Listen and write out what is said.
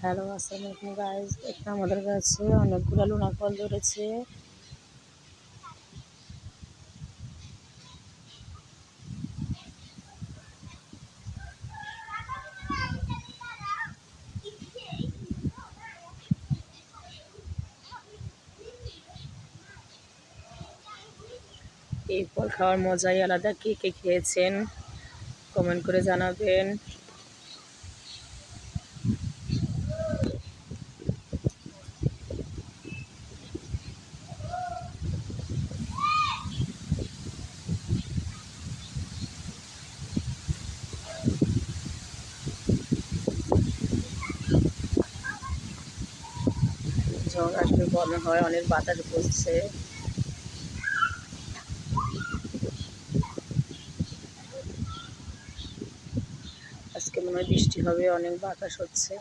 Hello, আসসালামু আলাইকুম guys. দেখুন আমাদের কাছে অনেকগুলো লুনা ফল ধরেছে। এই ফল খাওয়ার মজাই আলাদা। কে কে খেয়েছেন কমেন্ট করে জানাবেন। ঝড় আসবে মনে হয়, অনেক বাতাস বসছে। আজকে মনে হয় বৃষ্টি হবে, অনেক বাতাস হচ্ছে।